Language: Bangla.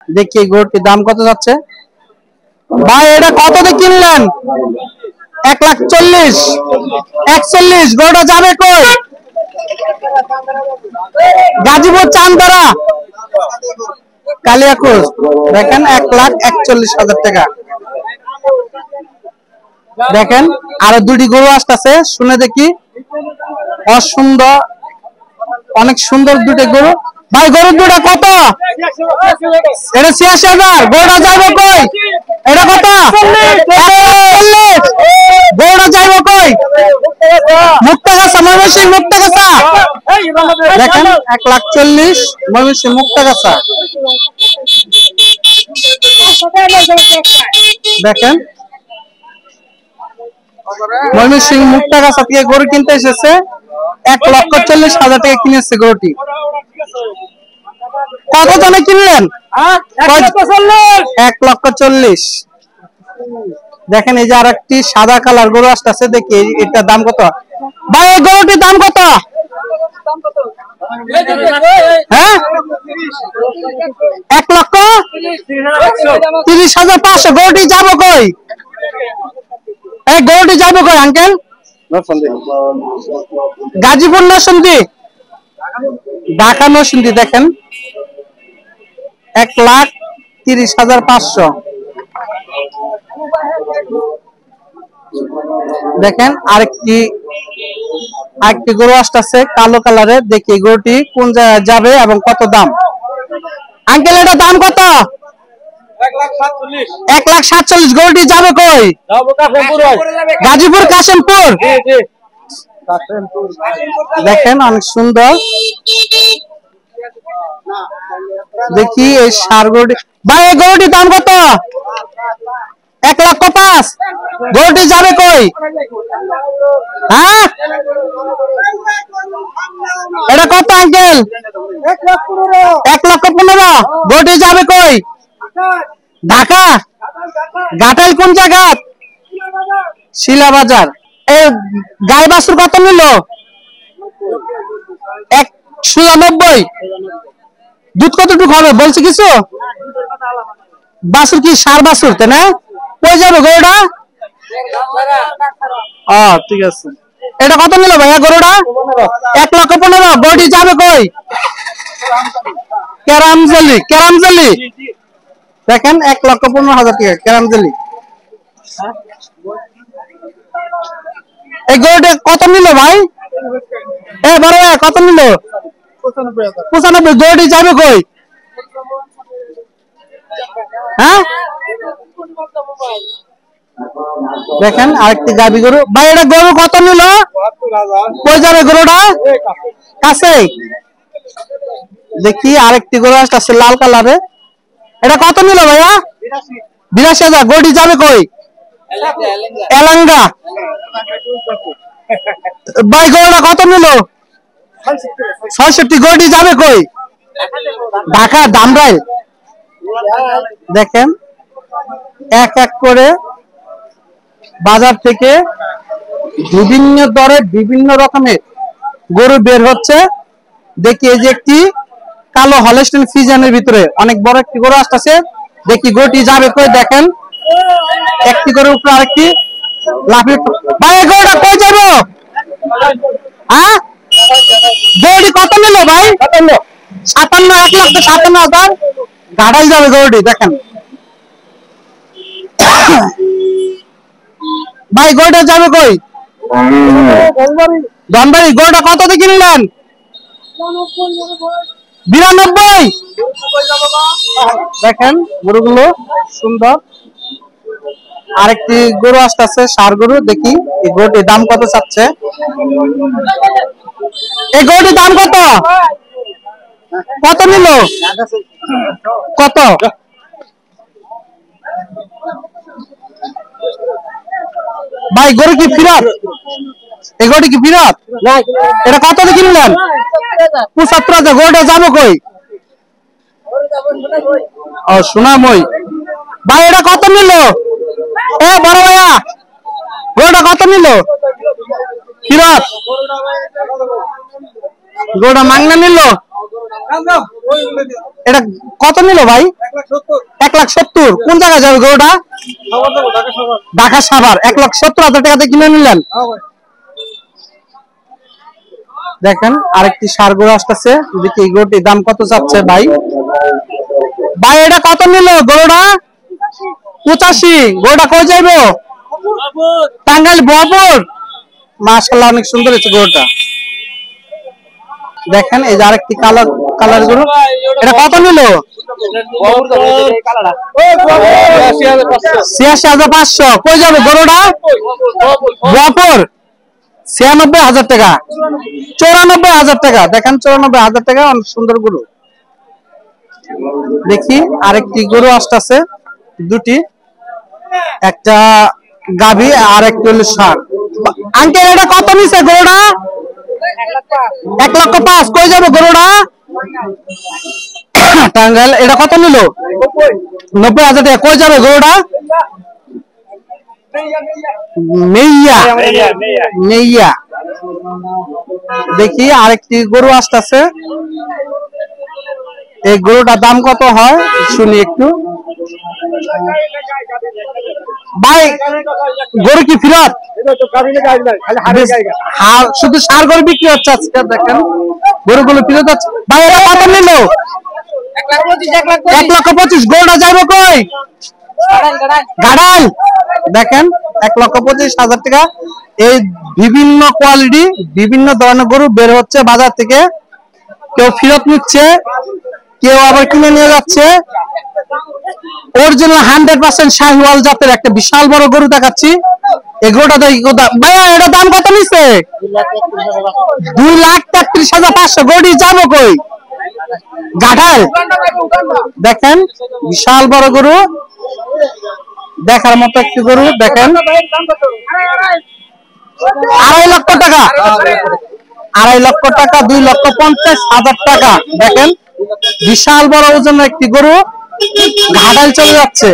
দেখি গরুটির দাম কত যাচ্ছে ভাই? এটা কত দিয়ে কিনলেন? 1,40,000 41। গরুটা যাবে কই? গাজীপুর চান্দরা কালিয়াকুর। দেখেন 1,41,000 টাকা। দেখেন আরো দুটি গরু আসতেছে, শুনে দেখি। অসুন্দর, অনেক সুন্দর দুটো গরু। ভাই গরু দুটা কত? এটা 86,000। গরুটা যাইব কই? এটা কত? 1,40,000। গরুটা যাইব কই? মুক্তাগাছা, ময়মনসিংহ মুক্তাগাছা। দেখেন 1,40,000 ময়মনসিংহ মুক্তাগাছা। দেখেন ময়মনসিংহ মুক্তাগাছা থেকে গরু কিনতে এসেছে। 1,40,000 টাকা কিনেছে গরুটি। কত জনে কিনলেন? 1,40,000। দেখেন এই যে আর একটি সাদা কালার গরু আসতেছে, দেখি এটার দাম কত? ভাই এই গরুটির দাম কত? হ্যাঁ, 1,30,500। গরুটি যাবো কই? এই গরুটি যাবো কই আঙ্কেল? গাজীপুর নরসিংদী, ঢাকা নরসিংদী। দেখেন 1,30,500। দেখেন আরেকটি গরু আসতেছে কালো কালারের, দেখি গরুটি কোন জায়গায় যাবে এবং কত দাম। আঙ্কেল এটা দাম কত? 1,47,000। গরুটি যাবে কই? গাজীপুর কাশিমপুর। দেখেন অনেক সুন্দর। দেখি এই সার গরুটি। ভাই এই গরুটির দাম কত? 1,05,000। গরুটি যাবে কই? হ্যাঁ, এটা কত আঙ্কেল? 1,15,000। গরুটি যাবে কই? ঢাকা। ঘাটাইল কোন জায়গা? শিলাবাজার। এই গাই বাছুর কত নিল? 1,90,000। দুধ কতটুকু হবে বলছে কিছু? বাছুর কি সার বাছুর, তাই না? কই যাবে গরুটা? ঠিক আছে। এটা কত নিল ভাইয়া গরুটা? 1,15,000। গরুটি যাবে কই? কেরামজালি। দেখেন 1,15,000 টাকা কেরামজালি। এই গরুটা কত নিল ভাই? বড় ভাই কত নিল? 95। গরুটি যাবে কই? হ্যাঁ, দেখেন আরেকটি গাবি গরু। ভাই এটা গরু কত নিল? কই যাবে গরুটা? কাছে। দেখি আরেকটি গরু আসছে লাল কালারে। এটা কত নিল ভাইয়া? 82,000। গরুটি যাবে কই? এলাঙ্গা। ভাই গরুটা কত নিল? 66। গরুটি যাবে কই? ঢাকা ধামরাইল। দেখেন এক এক করে বাজার থেকে বিভিন্ন দরে বিভিন্ন রকমের গরু বের হচ্ছে। দেখি এই যে একটি কালো হলস্টাইন ফ্রিজিয়ানের ভিতরে অনেক বড় একটি গরু আসতেছে। দেখি গরুটি যাবে কই? দেখেন একটি গরুর উপরে আরেকটি লাফিয়ে। ভাই গরুটা কই যাবো? হ্যাঁ, গরুটি কত নিল ভাই? 57। 1,57,000। ঘাটাইল যাবে গরুটি। দেখেন ভাই গরুটা যাবে কই? ধনবাড়ি। গরুটা কত দিয়ে কিনলেন? 92। দেখেন গরুগুলো সুন্দর। আরেকটি গরু আসতেছে ষাঁড় গরু। দেখি এই গরুটির দাম কত চাচ্ছে। এই গরুটির দাম কত? কত নিল? কত? ভাই গরু কি ফিরত? এই গরুটি কি ফিরত? এটা কত দিয়ে কিনলেন? 75,000। গরুটা যাবো কই? সোনাময়। ভাই এটা কত নিল? বড় ভাইয়া গরুটা কত নিল? ফিরত। গরুটা মাংনা নিল। এটা কত নিল ভাই? 1,70,000। কোন জায়গায় যাবে গরুটা? ঢাকা সাভার। 1,70,000 টাকাতে কিনে নিলেন। দেখেন আরেকটি ষাঁড় গরু আসতেছে, দেখি এই গরুটির দাম কত যাচ্ছে ভাই। ভাই এটা কত নিল গরুটা? 85। গরুটা কই যাইবো? টাঙ্গাইল বহরপুর। মাশাআল্লাহ অনেক সুন্দর হয়েছে গরুটা। দেখেন এই যে আরেকটি কালার গরু, এটা কত নিল? 86,500। কই যাবে গরুটা? বহরপুর। 96,000 টাকা। 94,000 টাকা। দেখেন 94,000 টাকা, অনেক সুন্দর গরু। দেখি আরেকটি গরু আসতেছে, দুটি, একটা গাভী আর একটা হলো ষাঁড়। আঙ্কেল এটা কত নিছে গরুটা? 1,05,000। কই যাবে গরুটা? টাঙ্গাইল। এটা কত নিল? 90,000 টাকা। কই যাবে গরুটা? মেইয়া। মেইয়া। দেখি আরেকটি গরু আসতেছে, এই গরুটার দাম কত হয় শুনি একটু। ভাই গরু কি ফিরত? শুধু ষাঁড় গরু বিক্রি হচ্ছে আজকে। দেখেন গরুগুলো ফিরত আছে। ভাই এটা কত নিল? 1,25,000। গরুটা যাইব কই? গাড়াল। দেখেন 1,25,000 টাকা। এই বিভিন্ন কোয়ালিটি বিভিন্ন ধরনের গরু বের হচ্ছে বাজার থেকে, কেউ ফিরত নিচ্ছে, কেউ আবার কিনে নিয়ে যাচ্ছে। অরিজিনাল 100% শাহিওয়াল জাতের একটা বিশাল বড় গরু দেখাচ্ছি। এই গরুটা দেখি ভাইয়া, এটা দাম কত নিচ্ছে? 2,33,500। গরুটি যাবো কই? গাঠাল। দেখেন বিশাল বড় গরু, দেখার মতো একটি গরু। দেখেন 2.5 লক্ষ টাকা। 2.5 লক্ষ টাকা। 2,50,000 টাকা। দেখেন বিশাল বড় ওজনের একটি গরু ঘাটাল চলে যাচ্ছে।